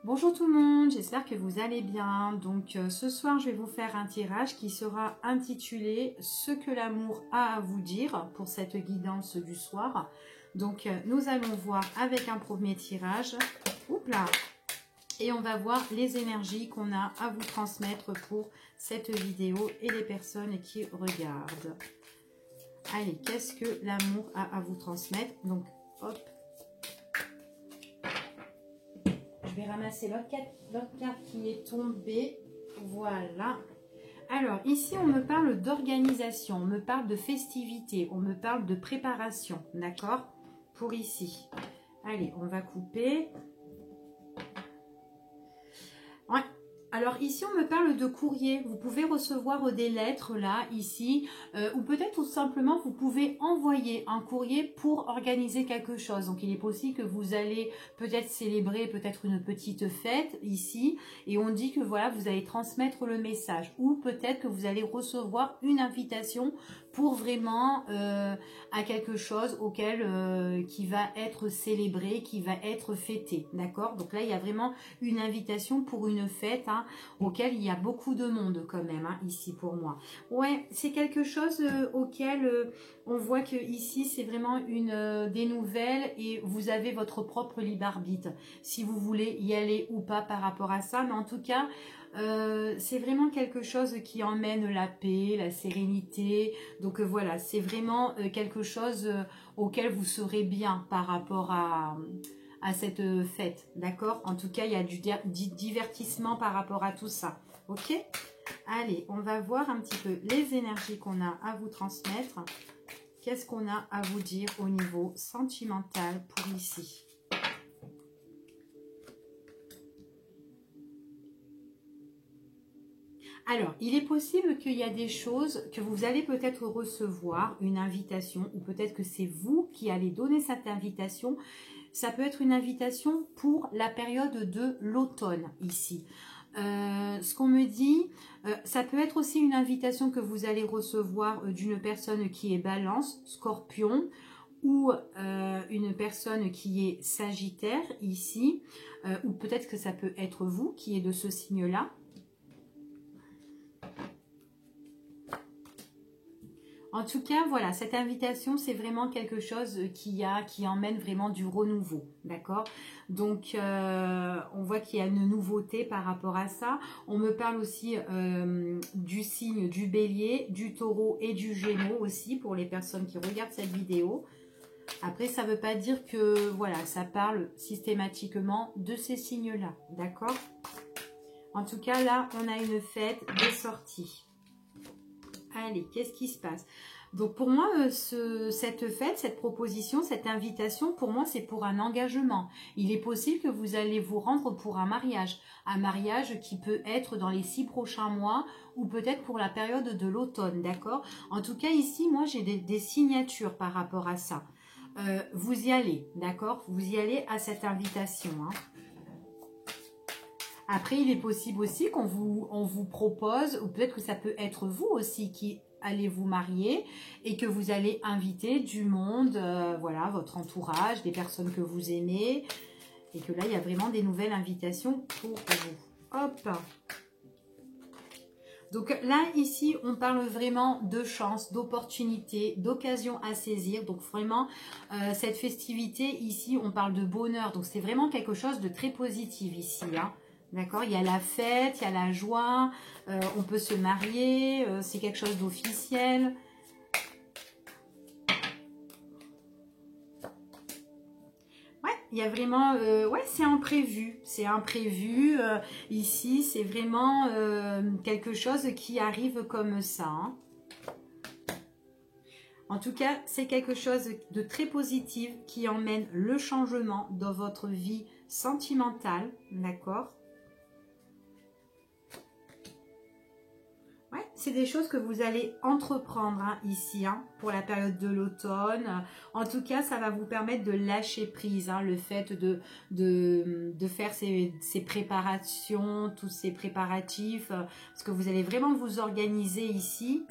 Bonjour tout le monde, j'espère que vous allez bien. Donc ce soir, je vais vous faire un tirage qui sera intitulé « Ce que l'amour a à vous dire » pour cette guidance du soir. Donc nous allons voir avec un premier tirage. Oups là. Et on va voir les énergies qu'on a à vous transmettre pour cette vidéo et les personnes qui regardent. Allez, qu'est-ce que l'amour a à vous transmettre? Donc hop. Je vais ramasser l'autre carte qui est tombée. Voilà. Alors, ici, on me parle d'organisation, on me parle de festivité, on me parle de préparation, d'accord? Pour ici. Allez, on va couper. Ouais. Alors ici, on me parle de courrier. Vous pouvez recevoir des lettres là, ici, ou peut-être tout simplement, vous pouvez envoyer un courrier pour organiser quelque chose. Donc, il est possible que vous allez peut-être célébrer peut-être une petite fête ici, et on dit que voilà, vous allez transmettre le message, ou peut-être que vous allez recevoir une invitation pour vraiment à quelque chose auquel qui va être célébré, qui va être fêté, d'accord? Donc là, il y a vraiment une invitation pour une fête, hein, auquel il y a beaucoup de monde quand même, hein, ici pour moi. Ouais, c'est quelque chose auquel on voit que ici c'est vraiment des nouvelles et vous avez votre propre libre arbitre si vous voulez y aller ou pas par rapport à ça, mais en tout cas c'est vraiment quelque chose qui emmène la paix, la sérénité. Donc voilà, c'est vraiment quelque chose auquel vous serez bien par rapport à cette fête, d'accord? En tout cas, il y a du divertissement par rapport à tout ça, ok? Allez, on va voir un petit peu les énergies qu'on a à vous transmettre. Qu'est-ce qu'on a à vous dire au niveau sentimental pour ici? Alors, il est possible qu'il y a des choses que vous allez peut-être recevoir, une invitation, ou peut-être que c'est vous qui allez donner cette invitation. Ça peut être une invitation pour la période de l'automne, ici. Ce qu'on me dit, ça peut être aussi une invitation que vous allez recevoir d'une personne qui est Balance, Scorpion, ou une personne qui est Sagittaire, ici, ou peut-être que ça peut être vous qui est de ce signe-là. En tout cas, voilà, cette invitation, c'est vraiment quelque chose qui emmène vraiment du renouveau, d'accord? Donc, on voit qu'il y a une nouveauté par rapport à ça. On me parle aussi du signe du Bélier, du Taureau et du Gémeaux aussi, pour les personnes qui regardent cette vidéo. Après, ça ne veut pas dire que, voilà, ça parle systématiquement de ces signes-là, d'accord? En tout cas, là, on a une fête des sorties. Allez, qu'est-ce qui se passe? Donc pour moi, cette fête, cette proposition, cette invitation, pour moi, c'est pour un engagement. Il est possible que vous allez vous rendre pour un mariage qui peut être dans les 6 prochains mois ou peut-être pour la période de l'automne, d'accord? En tout cas, ici, moi, j'ai des signatures par rapport à ça. Vous y allez, d'accord? Vous y allez à cette invitation, hein. Après, il est possible aussi qu'on vous propose, ou peut-être que ça peut être vous aussi qui allez vous marier et que vous allez inviter du monde, voilà, votre entourage, des personnes que vous aimez, et que là, il y a vraiment des nouvelles invitations pour vous. Hop! Donc là, ici, on parle vraiment de chance, d'opportunité, d'occasion à saisir. Donc vraiment, cette festivité, ici, on parle de bonheur. Donc c'est vraiment quelque chose de très positif ici, hein. D'accord, il y a la fête, il y a la joie, on peut se marier, c'est quelque chose d'officiel. Ouais, il y a vraiment, ouais, c'est imprévu, ici, c'est vraiment quelque chose qui arrive comme ça, hein. En tout cas, c'est quelque chose de très positif qui emmène le changement dans votre vie sentimentale, d'accord? Ouais, c'est des choses que vous allez entreprendre, hein, ici, hein, pour la période de l'automne. En tout cas, ça va vous permettre de lâcher prise, hein, le fait de faire ces préparations, tous ces préparatifs, parce que vous allez vraiment vous organiser ici.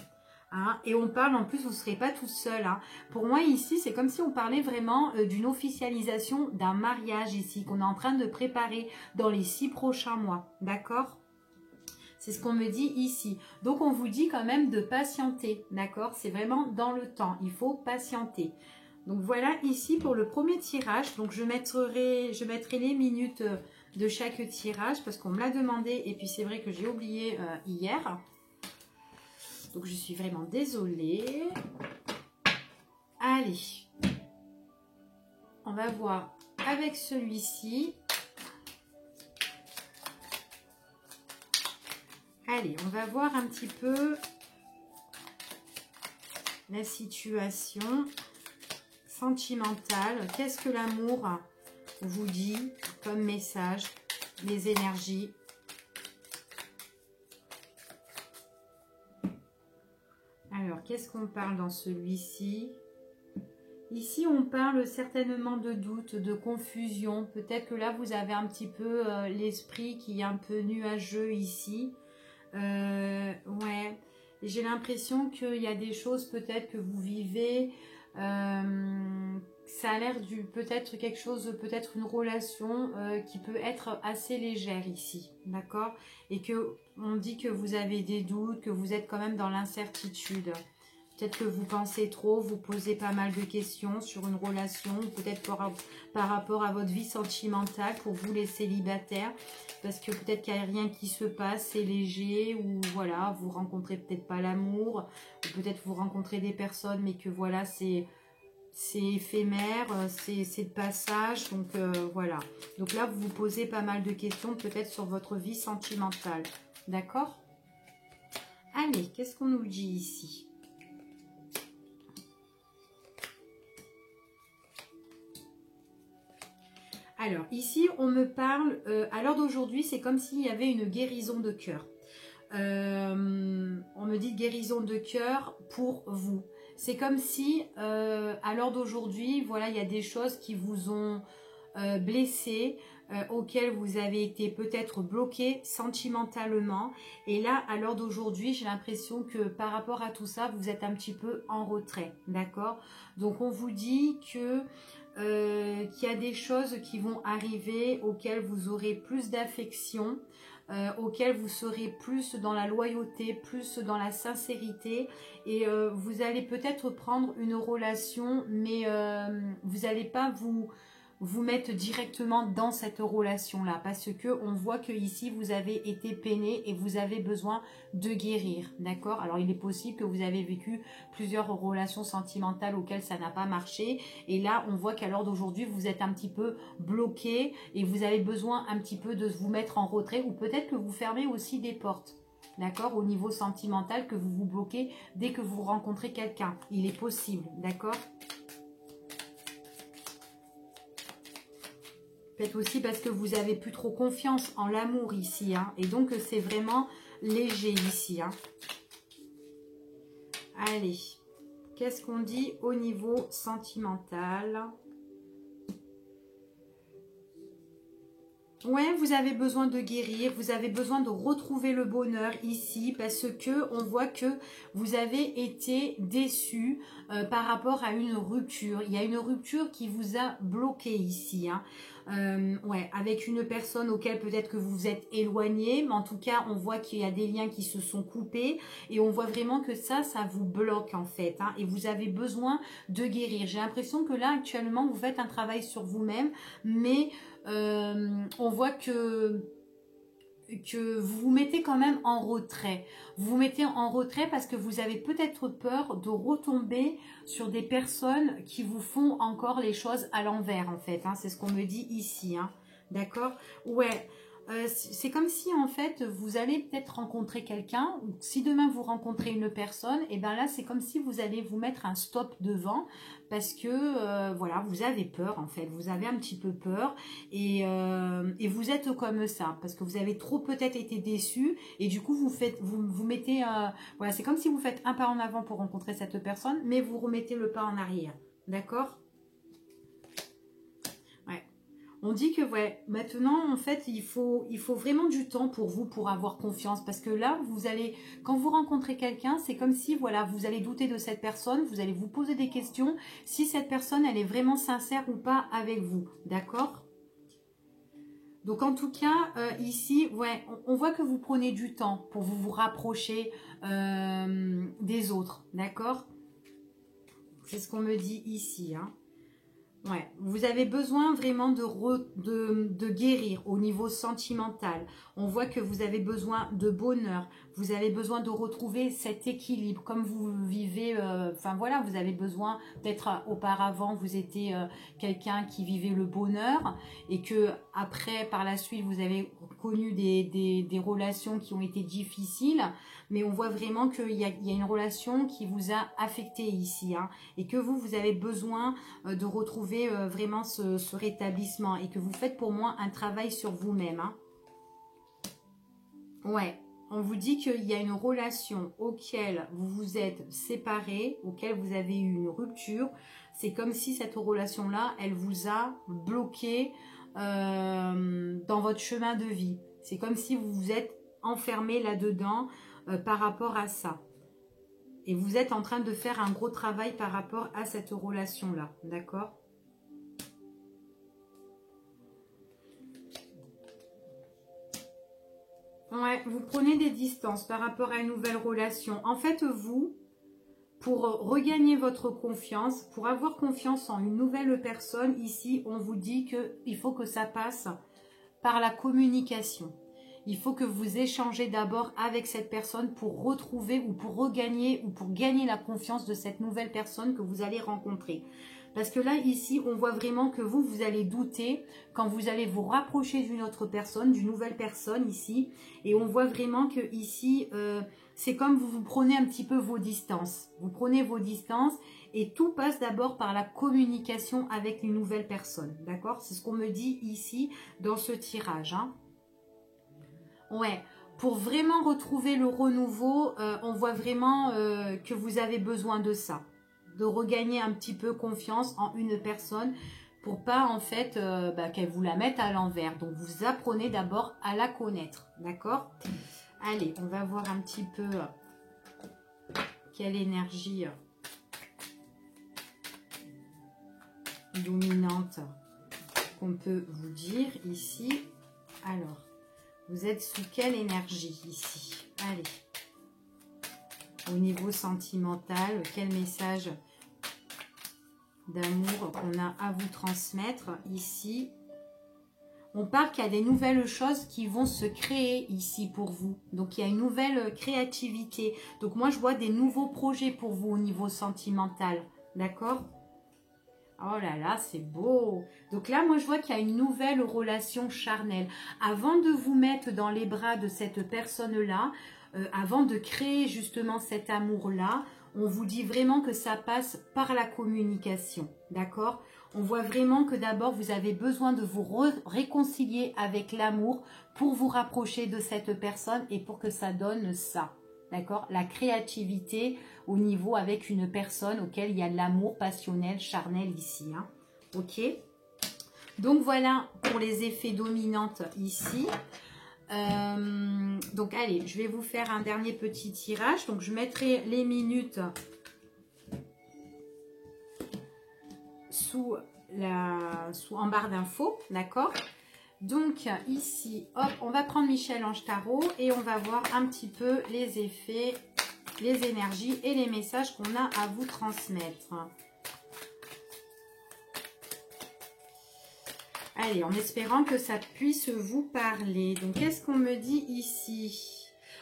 Hein, et on parle, en plus, vous ne serez pas tout seul. Hein. Pour moi, ici, c'est comme si on parlait vraiment d'une officialisation d'un mariage ici, qu'on est en train de préparer dans les 6 prochains mois. D'accord? C'est ce qu'on me dit ici. Donc, on vous dit quand même de patienter. D'accord? C'est vraiment dans le temps. Il faut patienter. Donc, voilà ici pour le premier tirage. Donc, je mettrai les minutes de chaque tirage parce qu'on me l'a demandé. Et puis, c'est vrai que j'ai oublié hier. Donc, je suis vraiment désolée. Allez. On va voir avec celui-ci. Allez, on va voir un petit peu la situation sentimentale. Qu'est-ce que l'amour vous dit comme message, les énergies? Alors, qu'est-ce qu'on parle dans celui-ci? Ici, on parle certainement de doute, de confusion. Peut-être que là, vous avez un petit peu l'esprit qui est un peu nuageux ici. Ouais, j'ai l'impression qu'il y a des choses peut-être que vous vivez. Ça a l'air peut-être quelque chose, peut-être une relation qui peut être assez légère ici, d'accord? Et que on dit que vous avez des doutes, que vous êtes quand même dans l'incertitude. Peut-être que vous pensez trop, vous posez pas mal de questions sur une relation, peut-être par rapport à votre vie sentimentale pour vous les célibataires, parce que peut-être qu'il n'y a rien qui se passe, c'est léger, ou voilà, vous rencontrez peut-être pas l'amour, ou peut-être vous rencontrez des personnes, mais que voilà, c'est éphémère, c'est de passage, donc voilà. Donc là, vous vous posez pas mal de questions, peut-être sur votre vie sentimentale, d'accord? Allez, qu'est-ce qu'on nous dit ici? Alors, ici, on me parle, à l'heure d'aujourd'hui, c'est comme s'il y avait une guérison de cœur. On me dit guérison de cœur pour vous. C'est comme si, à l'heure d'aujourd'hui, voilà, il y a des choses qui vous ont blessé, auxquelles vous avez été peut-être bloqué sentimentalement. Et là, à l'heure d'aujourd'hui, j'ai l'impression que par rapport à tout ça, vous êtes un petit peu en retrait. D'accord? Donc, on vous dit que qu'il y a des choses qui vont arriver auxquelles vous aurez plus d'affection, auxquelles vous serez plus dans la loyauté, plus dans la sincérité, et vous allez peut-être prendre une relation, mais vous n'allez pas vous mettre directement dans cette relation-là, parce que on voit que ici vous avez été peiné et vous avez besoin de guérir, d'accord? Alors il est possible que vous avez vécu plusieurs relations sentimentales auxquelles ça n'a pas marché, et là on voit qu'à l'heure d'aujourd'hui vous êtes un petit peu bloqué et vous avez besoin un petit peu de vous mettre en retrait, ou peut-être que vous fermez aussi des portes. D'accord, au niveau sentimental, que vous vous bloquez dès que vous rencontrez quelqu'un. Il est possible, d'accord? Peut-être aussi parce que vous avez plus trop confiance en l'amour ici. Hein, et donc, c'est vraiment léger ici. Hein. Allez, qu'est-ce qu'on dit au niveau sentimental? Ouais, vous avez besoin de guérir, vous avez besoin de retrouver le bonheur ici, parce que on voit que vous avez été déçu par rapport à une rupture. Il y a une rupture qui vous a bloqué ici. Hein. Ouais, avec une personne auquel peut-être que vous vous êtes éloigné, mais en tout cas, on voit qu'il y a des liens qui se sont coupés, et on voit vraiment que ça vous bloque en fait. Hein, et vous avez besoin de guérir. J'ai l'impression que là, actuellement, vous faites un travail sur vous-même, mais on voit que vous vous mettez quand même en retrait. Vous vous mettez en retrait parce que vous avez peut-être peur de retomber sur des personnes qui vous font encore les choses à l'envers en fait. Hein. C'est ce qu'on me dit ici. Hein. D'accord? Ouais. C'est comme si en fait vous allez peut-être rencontrer quelqu'un, ou si demain vous rencontrez une personne, et bien là c'est comme si vous allez vous mettre un stop devant, parce que voilà, vous avez peur en fait, vous avez un petit peu peur, et vous êtes comme ça parce que vous avez trop peut-être été déçu, et du coup vous mettez voilà, c'est comme si vous faites un pas en avant pour rencontrer cette personne, mais vous remettez le pas en arrière. D'accord? On dit que ouais, maintenant en fait il faut vraiment du temps pour vous pour avoir confiance, parce que là vous allez, quand vous rencontrez quelqu'un, c'est comme si voilà, vous allez douter de cette personne, vous allez vous poser des questions si cette personne elle est vraiment sincère ou pas avec vous, d'accord? Donc en tout cas ici ouais, on voit que vous prenez du temps pour vous rapprocher des autres, d'accord? C'est ce qu'on me dit ici, hein. Ouais, vous avez besoin vraiment de guérir au niveau sentimental. On voit que vous avez besoin de bonheur. Vous avez besoin de retrouver cet équilibre. Comme vous vivez, enfin voilà, vous avez besoin, peut-être auparavant, vous étiez quelqu'un qui vivait le bonheur et que après, par la suite, vous avez connu des relations qui ont été difficiles. Mais on voit vraiment qu'il y a une relation qui vous a affecté ici, hein, et que vous avez besoin de retrouver vraiment ce rétablissement et que vous faites pour moi un travail sur vous-même, hein. Ouais, on vous dit qu'il y a une relation auquel vous vous êtes séparés, auquel vous avez eu une rupture. C'est comme si cette relation-là, elle vous a bloqué dans votre chemin de vie. C'est comme si vous vous êtes enfermé là-dedans par rapport à ça. Et vous êtes en train de faire un gros travail par rapport à cette relation-là, d'accord? Ouais, vous prenez des distances par rapport à une nouvelle relation. En fait, vous, pour regagner votre confiance, pour avoir confiance en une nouvelle personne, ici, on vous dit qu'il faut que ça passe par la communication. Il faut que vous échangez d'abord avec cette personne pour retrouver ou pour regagner ou pour gagner la confiance de cette nouvelle personne que vous allez rencontrer. Parce que là, ici, on voit vraiment que vous allez douter quand vous allez vous rapprocher d'une autre personne, d'une nouvelle personne ici. Et on voit vraiment que ici, c'est comme vous prenez un petit peu vos distances. Vous prenez vos distances et tout passe d'abord par la communication avec une nouvelle personne. D'accord? C'est ce qu'on me dit ici dans ce tirage, hein. Ouais, pour vraiment retrouver le renouveau, on voit vraiment que vous avez besoin de ça. De regagner un petit peu confiance en une personne pour pas en fait qu'elle vous la mette à l'envers. Donc vous apprenez d'abord à la connaître, d'accord? Allez, on va voir un petit peu quelle énergie dominante qu'on peut vous dire ici. Alors, vous êtes sous quelle énergie ici? Allez. Au niveau sentimental, quel message d'amour qu'on a à vous transmettre ici? On parle qu'il y a des nouvelles choses qui vont se créer ici pour vous. Donc, il y a une nouvelle créativité. Donc, moi, je vois des nouveaux projets pour vous au niveau sentimental. D'accord? Oh là là, c'est beau. Donc là, moi, je vois qu'il y a une nouvelle relation charnelle. Avant de vous mettre dans les bras de cette personne-là, avant de créer justement cet amour-là, on vous dit vraiment que ça passe par la communication. D'accord? On voit vraiment que d'abord, vous avez besoin de vous réconcilier avec l'amour pour vous rapprocher de cette personne et pour que ça donne ça. D'accord? La créativité au niveau avec une personne auquel il y a de l'amour passionnel, charnel ici, hein. Ok? Donc voilà pour les effets dominantes ici. Donc allez, je vais vous faire un dernier petit tirage. Donc je mettrai les minutes en barre d'infos, d'accord? Donc ici, hop, on va prendre Michel-Ange Tarot et on va voir un petit peu les effets, les énergies et les messages qu'on a à vous transmettre. Allez, en espérant que ça puisse vous parler. Donc, qu'est-ce qu'on me dit ici?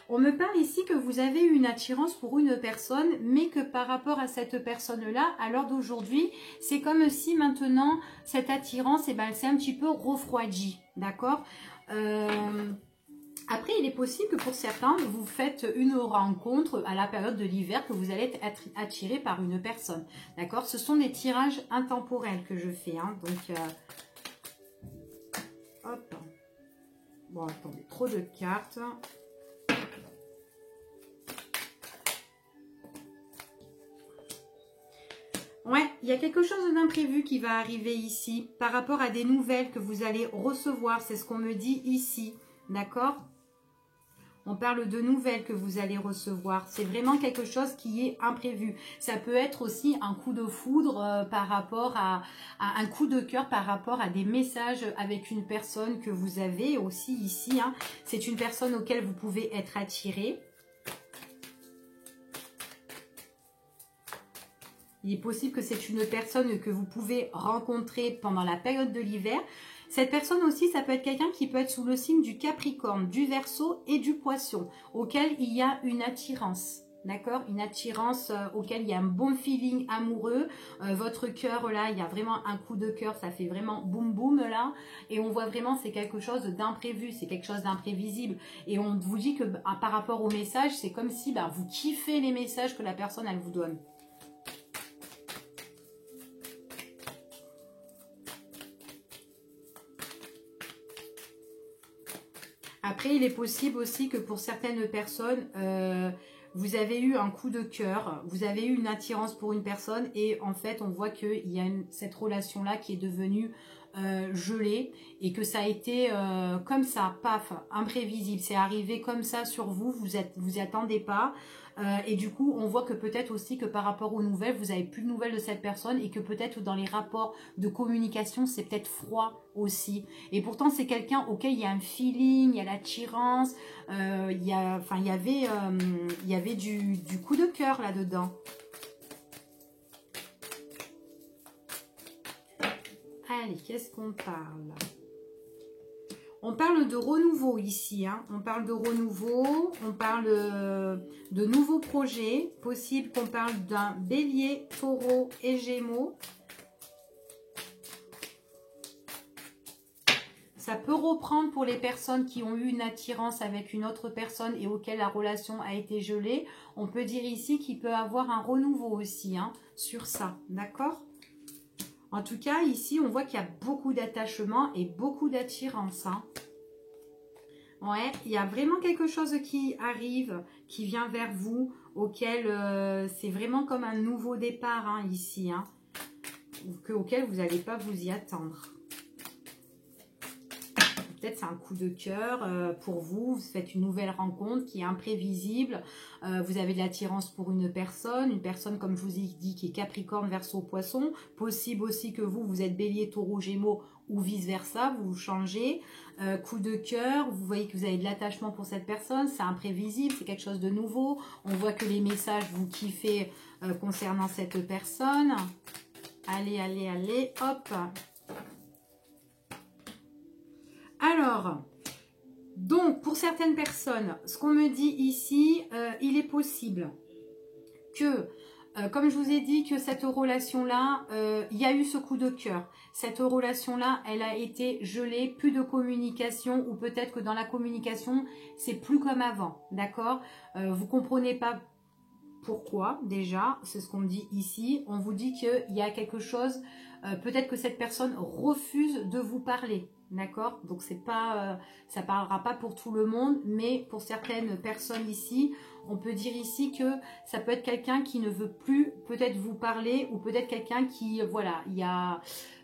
On me parle ici que vous avez une attirance pour une personne, mais que par rapport à cette personne-là, à l'heure d'aujourd'hui, c'est comme si maintenant, cette attirance, eh ben, elle s'est un petit peu refroidie, d'accord? Après, il est possible que pour certains, vous faites une rencontre à la période de l'hiver, que vous allez être attiré par une personne, d'accord? Ce sont des tirages intemporels que je fais, hein, donc... hop. Bon, attendez, trop de cartes. Ouais, il y a quelque chose d'imprévu qui va arriver ici par rapport à des nouvelles que vous allez recevoir. C'est ce qu'on me dit ici. D'accord? On parle de nouvelles que vous allez recevoir. C'est vraiment quelque chose qui est imprévu. Ça peut être aussi un coup de foudre par rapport à un coup de cœur, par rapport à des messages avec une personne que vous avez aussi ici. Hein. C'est une personne auquel vous pouvez être attiré. Il est possible que c'est une personne que vous pouvez rencontrer pendant la période de l'hiver. Cette personne aussi, ça peut être quelqu'un qui peut être sous le signe du Capricorne, du Verseau et du Poisson, auquel il y a une attirance. D'accord? Une attirance auquel il y a un bon feeling amoureux. Votre cœur, là, il y a vraiment un coup de cœur. Ça fait vraiment boum boum, là. Et on voit vraiment, c'est quelque chose d'imprévu. C'est quelque chose d'imprévisible. Et on vous dit que par rapport au message, c'est comme si vous kiffez les messages que la personne, elle vous donne. Après, il est possible aussi que pour certaines personnes, vous avez eu un coup de cœur, vous avez eu une attirance pour une personne et en fait, on voit qu'il y a cette relation-là qui est devenue gelée et que ça a été comme ça, paf, imprévisible. C'est arrivé comme ça sur vous, vous y attendez pas. Et du coup, on voit que peut-être aussi que par rapport aux nouvelles, vous n'avez plus de nouvelles de cette personne et que peut-être dans les rapports de communication, c'est peut-être froid aussi. Et pourtant, c'est quelqu'un auquel il y a un feeling, il y a l'attirance, il y avait du coup de cœur là-dedans. Allez, qu'est-ce qu'on parle ? On parle de renouveau ici, hein. On parle de renouveau, on parle de nouveaux projets. Possible qu'on parle d'un bélier, taureau et gémeaux. Ça peut reprendre pour les personnes qui ont eu une attirance avec une autre personne et auquel la relation a été gelée. On peut dire ici qu'il peut avoir un renouveau aussi, hein, sur ça, d'accord ? En tout cas, ici, on voit qu'il y a beaucoup d'attachement et beaucoup d'attirance. Hein. Ouais, il y a vraiment quelque chose qui arrive, qui vient vers vous, auquel c'est vraiment comme un nouveau départ hein, ici, hein, auquel vous n'allez pas vous y attendre. Peut-être c'est un coup de cœur pour vous, vous faites une nouvelle rencontre qui est imprévisible, vous avez de l'attirance pour une personne comme je vous ai dit qui est Capricorne, Verseau, Poisson, possible aussi que vous êtes Bélier, Taureau, Gémeaux ou vice versa, vous changez, coup de cœur, vous voyez que vous avez de l'attachement pour cette personne, c'est imprévisible, c'est quelque chose de nouveau, on voit que les messages vous kiffez concernant cette personne, allez, allez, allez, hop. Alors, donc pour certaines personnes, ce qu'on me dit ici, il est possible que, comme je vous ai dit, que cette relation-là, il y a eu ce coup de cœur. Cette relation-là, elle a été gelée, plus de communication, ou peut-être que dans la communication, c'est plus comme avant, d'accord? Vous comprenez pas pourquoi, déjà, c'est ce qu'on me dit ici. On vous dit qu'il y a quelque chose, peut-être que cette personne refuse de vous parler. D'accord? Donc c'est pas, ça parlera pas pour tout le monde, mais pour certaines personnes ici, on peut dire ici que ça peut être quelqu'un qui ne veut plus peut-être vous parler ou peut-être quelqu'un qui, voilà, il y a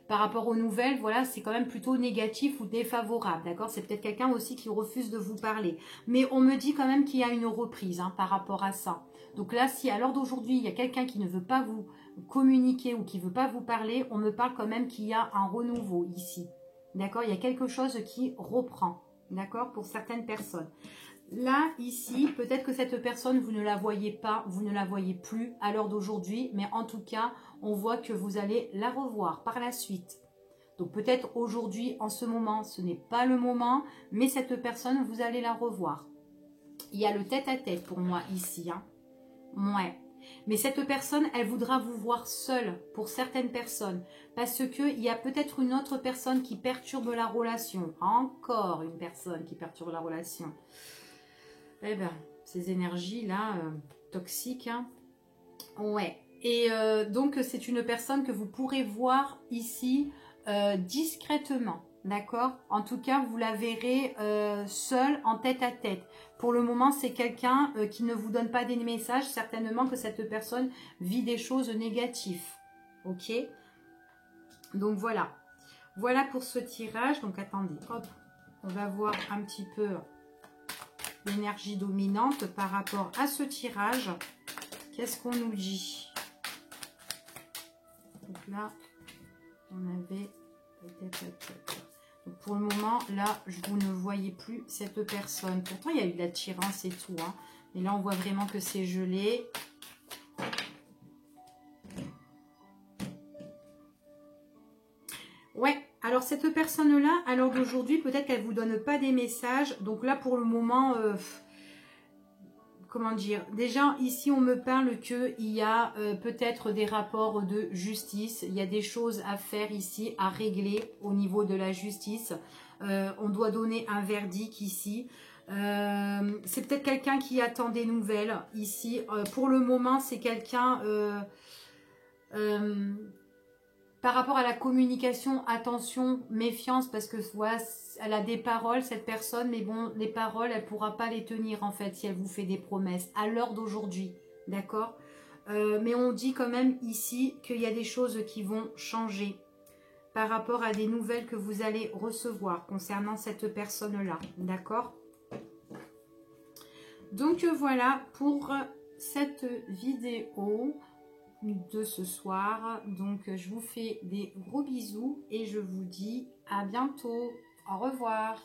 par rapport aux nouvelles, voilà, c'est quand même plutôt négatif ou défavorable, d'accord? C'est peut-être quelqu'un aussi qui refuse de vous parler. Mais on me dit quand même qu'il y a une reprise hein, par rapport à ça. Donc là, si à l'heure d'aujourd'hui, il y a quelqu'un qui ne veut pas vous communiquer ou qui ne veut pas vous parler, on me parle quand même qu'il y a un renouveau ici. D'accord? Il y a quelque chose qui reprend. D'accord? Pour certaines personnes. Là, ici, peut-être que cette personne, vous ne la voyez pas, vous ne la voyez plus à l'heure d'aujourd'hui, mais en tout cas, on voit que vous allez la revoir par la suite. Donc peut-être aujourd'hui, en ce moment, ce n'est pas le moment, mais cette personne, vous allez la revoir. Il y a le tête-à-tête pour moi ici. Hein. Ouais. Mais cette personne, elle voudra vous voir seule pour certaines personnes. Parce qu'il y a peut-être une autre personne qui perturbe la relation. Encore une personne qui perturbe la relation. Eh bien, ces énergies-là, toxiques. Hein. Ouais. Et donc, c'est une personne que vous pourrez voir ici discrètement. D'accord? En tout cas, vous la verrez seule en tête-à-tête. Pour le moment, c'est quelqu'un qui ne vous donne pas des messages. Certainement que cette personne vit des choses négatives. Ok? Donc voilà. Voilà pour ce tirage. Donc attendez, hop, on va voir un petit peu l'énergie dominante par rapport à ce tirage. Qu'est-ce qu'on nous dit? Donc là, on avait... Donc pour le moment, là, vous ne voyez plus cette personne. Pourtant, il y a eu de l'attirance et tout. Hein. Mais là, on voit vraiment que c'est gelé. Ouais, alors cette personne-là, à l'heure d'aujourd'hui, peut-être qu'elle ne vous donne pas des messages. Donc là, pour le moment, comment dire, déjà ici on me parle qu'il y a peut-être des rapports de justice. Il y a des choses à faire ici, à régler au niveau de la justice. On doit donner un verdict ici. C'est peut-être quelqu'un qui attend des nouvelles ici. Pour le moment, c'est quelqu'un... par rapport à la communication, attention, méfiance, parce que voilà, elle a des paroles, cette personne, mais bon, les paroles, elle ne pourra pas les tenir, en fait, si elle vous fait des promesses, à l'heure d'aujourd'hui, d'accord? Mais on dit quand même ici qu'il y a des choses qui vont changer par rapport à des nouvelles que vous allez recevoir concernant cette personne-là, d'accord? Donc voilà pour cette vidéo de ce soir. Donc je vous fais des gros bisous et je vous dis à bientôt. Au revoir.